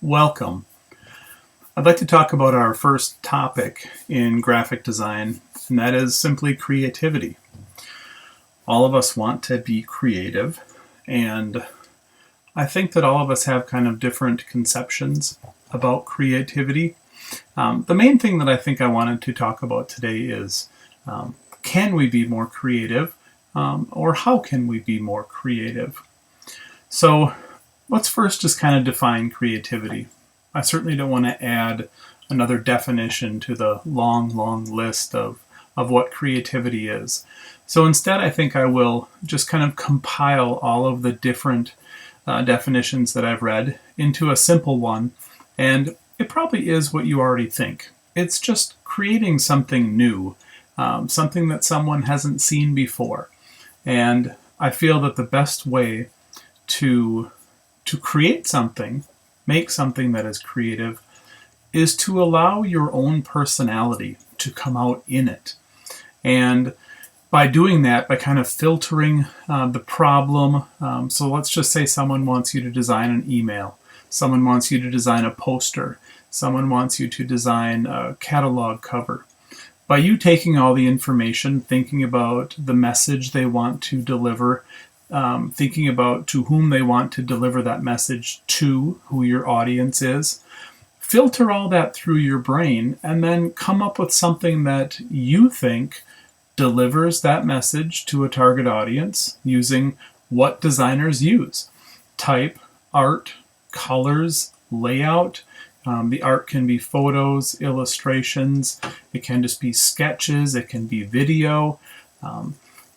Welcome. I'd like to talk about our first topic in graphic design, and that is simply creativity. All of us want to be creative, and I think that all of us have kind of different conceptions about creativity. The main thing that I think I wanted to talk about today is can we be more creative, or how can we be more creative? So let's first just kind of define creativity. I certainly don't want to add another definition to the long list of what creativity is. So instead, I think I will just kind of compile all of the different definitions that I've read into a simple one, and it probably is what you already think. It's just creating something new, something that someone hasn't seen before. And I feel that the best way to create something, make something that is creative, is to allow your own personality to come out in it. And by doing that, by kind of filtering the problem, so let's just say someone wants you to design an email, someone wants you to design a poster, someone wants you to design a catalog cover. By you taking all the information, thinking about the message they want to deliver, thinking about to whom they want to deliver that message to, who your audience is, filter all that through your brain, and then come up with something that you think delivers that message to a target audience using what designers use. Type, art, colors, layout. The art can be photos, illustrations. It can just be sketches. It can be video.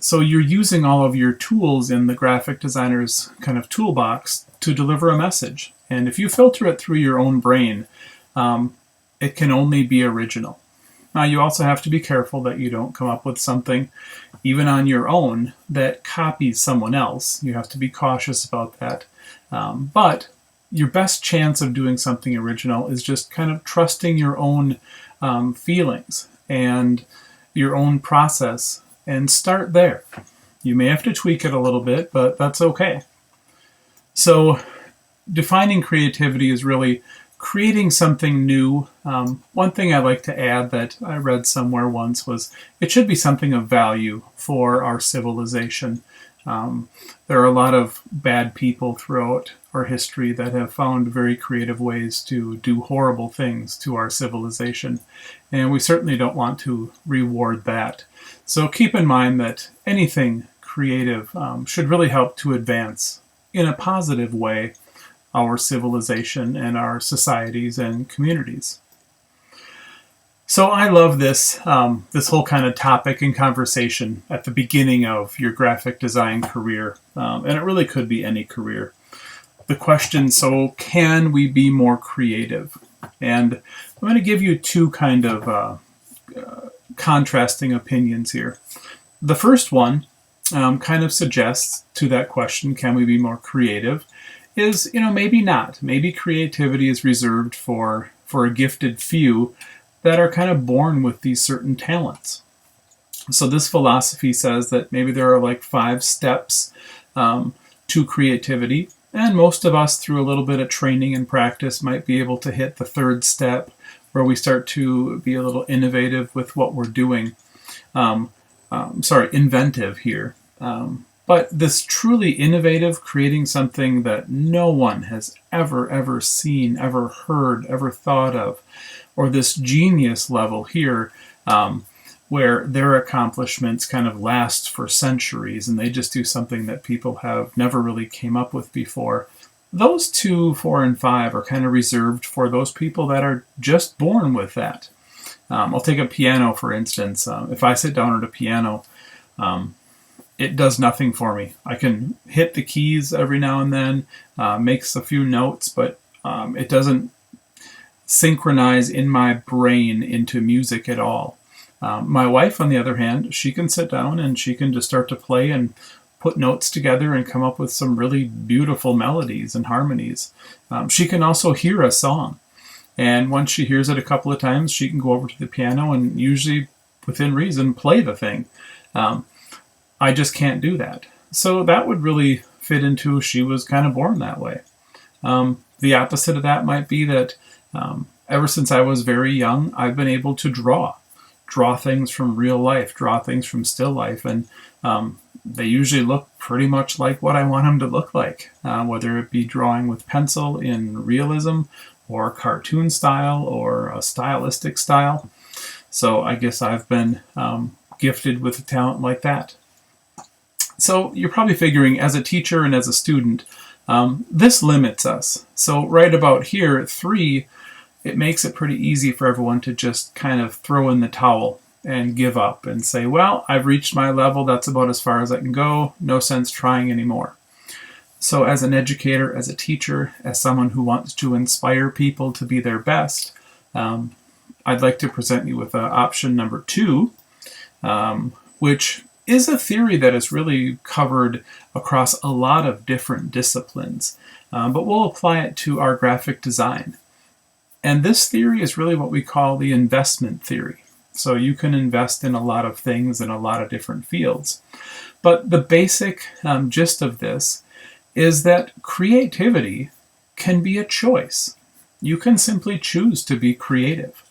So you're using all of your tools in the graphic designer's kind of toolbox to deliver a message. And if you filter it through your own brain, it can only be original. Now, you also have to be careful that you don't come up with something, even on your own, that copies someone else. You have to be cautious about that. But your best chance of doing something original is just kind of trusting your own feelings and your own process, and start there. You may have to tweak it a little bit, but that's okay. So defining creativity is really creating something new. One thing I like to add that I read somewhere once was it should be something of value for our civilization. There are a lot of bad people throughout our history that have found very creative ways to do horrible things to our civilization, and we certainly don't want to reward that. So keep in mind that anything creative should really help to advance, in a positive way, our civilization and our societies and communities. So I love this whole kind of topic and conversation at the beginning of your graphic design career, and it really could be any career. The question, so can we be more creative? And I'm going to give you two kind of contrasting opinions here. The first one kind of suggests to that question, can we be more creative, is, maybe not. Maybe creativity is reserved for a gifted few that are kind of born with these certain talents. So this philosophy says that maybe there are like 5 steps to creativity, and most of us, through a little bit of training and practice, might be able to hit the 3rd step, where we start to be a little innovative with what we're doing. Inventive here. But this truly innovative, creating something that no one has ever seen, ever heard, ever thought of, or this genius level here, where their accomplishments kind of last for centuries and they just do something that people have never really came up with before. Those 2, 4, and 5 are kind of reserved for those people that are just born with that. I'll take a piano, for instance. If I sit down at a piano, it does nothing for me. I can hit the keys every now and then, makes a few notes, but it doesn't synchronize in my brain into music at all. My wife, on the other hand, she can sit down and she can just start to play and put notes together and come up with some really beautiful melodies and harmonies. She can also hear a song. And once she hears it a couple of times, she can go over to the piano and usually, within reason, play the thing. I just can't do that. So that would really fit into she was kind of born that way. The opposite of that might be that ever since I was very young, I've been able to draw things from real life, draw things from still life, and they usually look pretty much like what I want them to look like, whether it be drawing with pencil in realism or cartoon style or a stylistic style. So I guess I've been gifted with a talent like that. So you're probably figuring, as a teacher and as a student, this limits us. So right about here, 3, it makes it pretty easy for everyone to just kind of throw in the towel and give up and say, well, I've reached my level, that's about as far as I can go, no sense trying anymore. So as an educator, as a teacher, as someone who wants to inspire people to be their best, I'd like to present you with option number 2, which is a theory that is really covered across a lot of different disciplines, but we'll apply it to our graphic design. And this theory is really what we call the investment theory. So you can invest in a lot of things in a lot of different fields. But the basic gist of this is that creativity can be a choice. You can simply choose to be creative.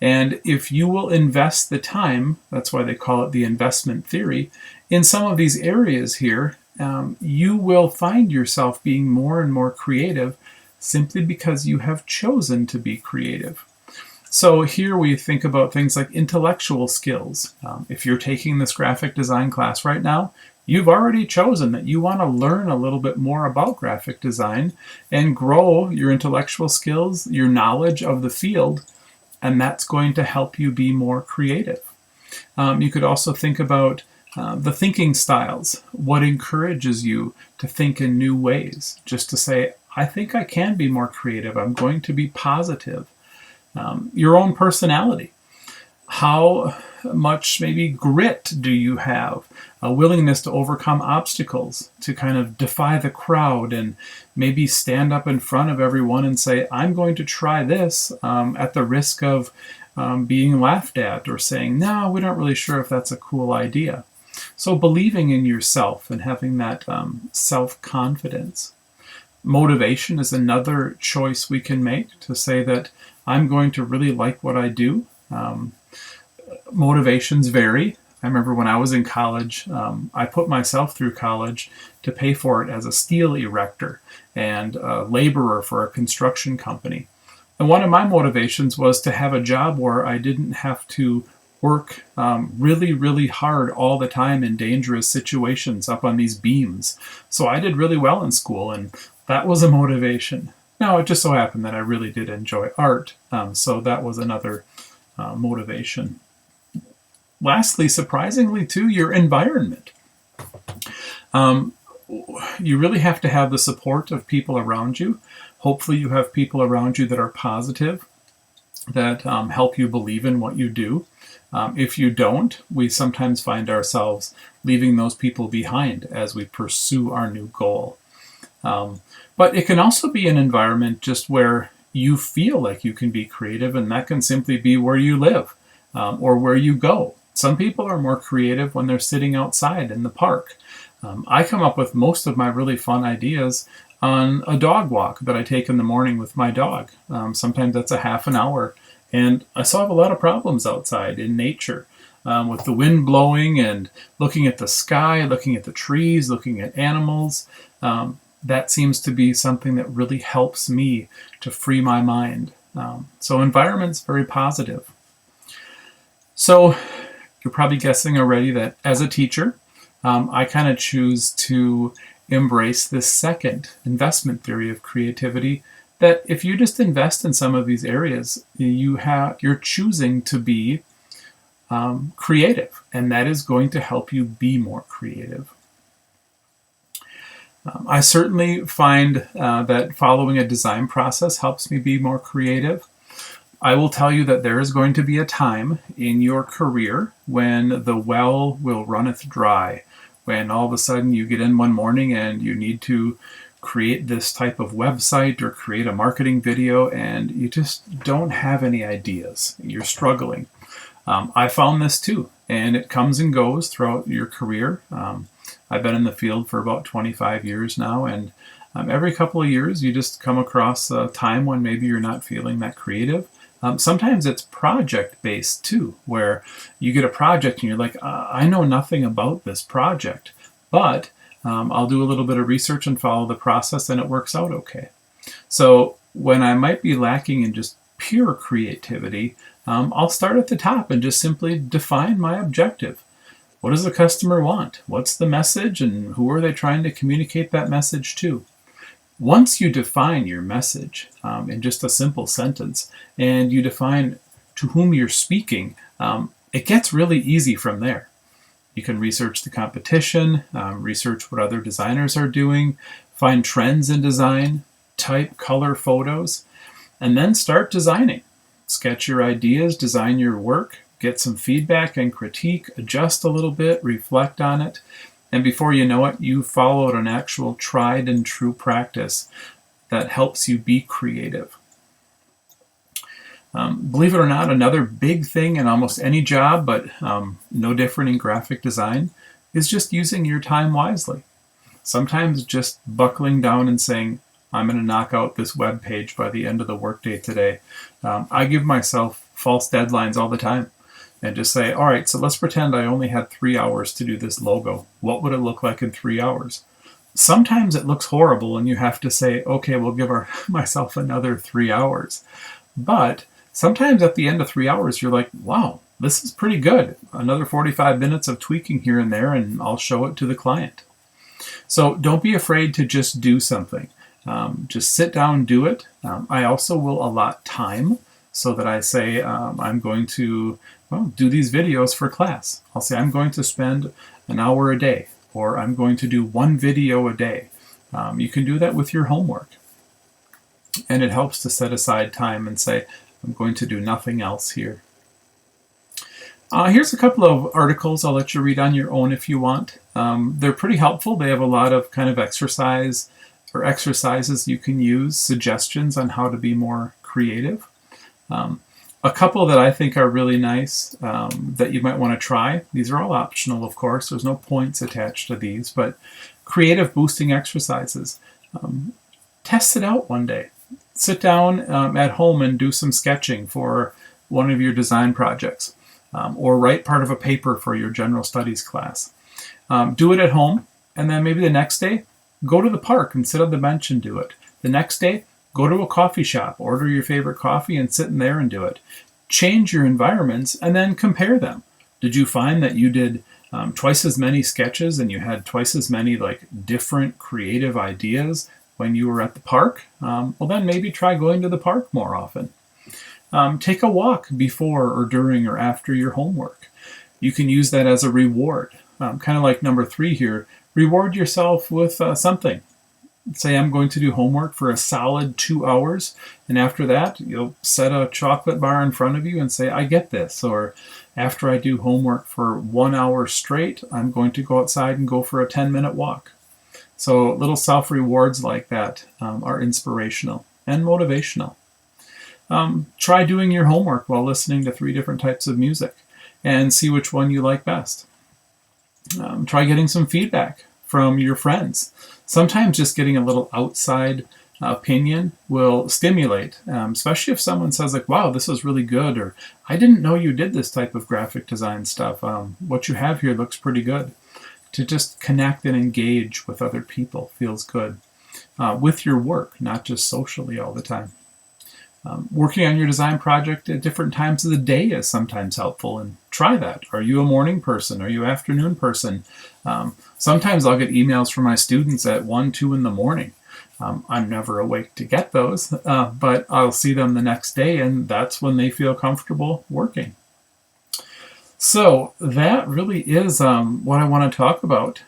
And if you will invest the time, that's why they call it the investment theory, in some of these areas here, you will find yourself being more and more creative simply because you have chosen to be creative. So here we think about things like intellectual skills. If you're taking this graphic design class right now, you've already chosen that you want to learn a little bit more about graphic design and grow your intellectual skills, your knowledge of the field, and that's going to help you be more creative. You could also think about the thinking styles. What encourages you to think in new ways? Just to say, I think I can be more creative. I'm going to be positive. Your own personality. How much maybe grit do you have? A willingness to overcome obstacles, to kind of defy the crowd and maybe stand up in front of everyone and say, I'm going to try this at the risk of being laughed at or saying, no, we're not really sure if that's a cool idea. So believing in yourself and having that self-confidence. Motivation is another choice we can make, to say that I'm going to really like what I do. Motivations vary. I remember when I was in college, I put myself through college to pay for it as a steel erector and a laborer for a construction company. And one of my motivations was to have a job where I didn't have to work really, really hard all the time in dangerous situations up on these beams. So I did really well in school, and that was a motivation. Now, it just so happened that I really did enjoy art, so that was another motivation. Lastly, surprisingly too, your environment. You really have to have the support of people around you. Hopefully you have people around you that are positive, that help you believe in what you do. If you don't, we sometimes find ourselves leaving those people behind as we pursue our new goal. But it can also be an environment just where you feel like you can be creative, and that can simply be where you live or where you go. Some people are more creative when they're sitting outside in the park. I come up with most of my really fun ideas on a dog walk that I take in the morning with my dog. Sometimes that's a half an hour, and I solve a lot of problems outside in nature. With the wind blowing and looking at the sky, looking at the trees, looking at animals. That seems to be something that really helps me to free my mind. So environment's very positive. So you're probably guessing already that as a teacher, I kind of choose to embrace this second investment theory of creativity, that if you just invest in some of these areas, you're choosing to be creative, and that is going to help you be more creative. I certainly find that following a design process helps me be more creative. I will tell you that there is going to be a time in your career when the well will runneth dry, when all of a sudden you get in one morning and you need to create this type of website or create a marketing video, and you just don't have any ideas. You're struggling. I found this too, and it comes and goes throughout your career. I've been in the field for about 25 years now, and Every couple of years, you just come across a time when maybe you're not feeling that creative. Sometimes it's project-based too, where you get a project and you're like, I know nothing about this project, but I'll do a little bit of research and follow the process and it works out okay. So when I might be lacking in just pure creativity, I'll start at the top and just simply define my objective. What does the customer want? What's the message, and who are they trying to communicate that message to? Once you define your message in just a simple sentence, and you define to whom you're speaking, it gets really easy from there. You can research the competition, research what other designers are doing, find trends in design, type color photos, and then start designing. Sketch your ideas, design your work, get some feedback and critique, adjust a little bit, reflect on it, and before you know it, you've followed an actual tried and true practice that helps you be creative. Believe it or not, another big thing in almost any job, but no different in graphic design, is just using your time wisely. Sometimes just buckling down and saying, I'm going to knock out this web page by the end of the workday today. I give myself false deadlines all the time and just say, all right, so let's pretend I only had 3 hours to do this logo. What would it look like in 3 hours? Sometimes it looks horrible and you have to say, okay, we'll give myself another 3 hours. But sometimes at the end of 3 hours, you're like, wow, this is pretty good. Another 45 minutes of tweaking here and there, and I'll show it to the client. So don't be afraid to just do something. Just sit down, do it. I also will allot time so that I say I'm going to do these videos for class. I'll say I'm going to spend an hour a day, or I'm going to do one video a day. You can do that with your homework. And it helps to set aside time and say, I'm going to do nothing else here. Here's a couple of articles I'll let you read on your own if you want. They're pretty helpful. They have a lot of kind of exercises you can use, suggestions on how to be more creative. A couple that I think are really nice that you might want to try. These are all optional, of course. There's no points attached to these, but creative boosting exercises. Test it out one day. Sit down at home and do some sketching for one of your design projects, or write part of a paper for your general studies class. Do it at home, and then maybe the next day, go to the park and sit on the bench and do it. The next day, go to a coffee shop, order your favorite coffee and sit in there and do it. Change your environments and then compare them. Did you find that you did twice as many sketches and you had twice as many different creative ideas when you were at the park? Well, then maybe try going to the park more often. Take a walk before or during or after your homework. You can use that as a reward. Kind of like number 3 here. Reward yourself with something. Say I'm going to do homework for a solid 2 hours, and after that you'll set a chocolate bar in front of you and say, I get this. Or after I do homework for 1 hour straight, I'm going to go outside and go for a 10-minute walk. So little self-rewards like that are inspirational and motivational. Try doing your homework while listening to 3 different types of music and see which one you like best. Try getting some feedback from your friends. Sometimes just getting a little outside opinion will stimulate, especially if someone says wow, this is really good, or I didn't know you did this type of graphic design stuff. What you have here looks pretty good. To just connect and engage with other people feels good with your work, not just socially all the time. Working on your design project at different times of the day is sometimes helpful, and try that. Are you a morning person? Are you an afternoon person? Sometimes I'll get emails from my students at 1, 2 in the morning. I'm never awake to get those, but I'll see them the next day, and that's when they feel comfortable working. So that really is what I want to talk about.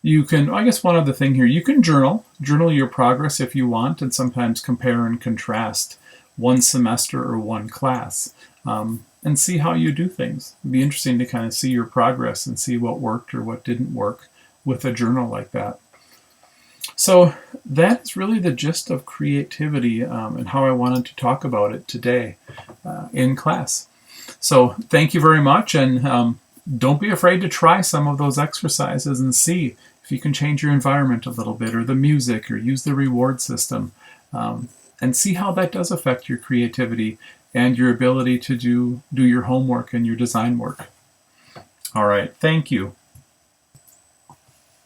You can, I guess one other thing here, you can journal your progress if you want, and sometimes compare and contrast one semester or one class, and see how you do things. It'd be interesting to kind of see your progress and see what worked or what didn't work with a journal like that. So that's really the gist of creativity and how I wanted to talk about it today in class. So thank you very much, and don't be afraid to try some of those exercises and see if you can change your environment a little bit, or the music, or use the reward system, and see how that does affect your creativity and your ability to do your homework and your design work. All right, thank you.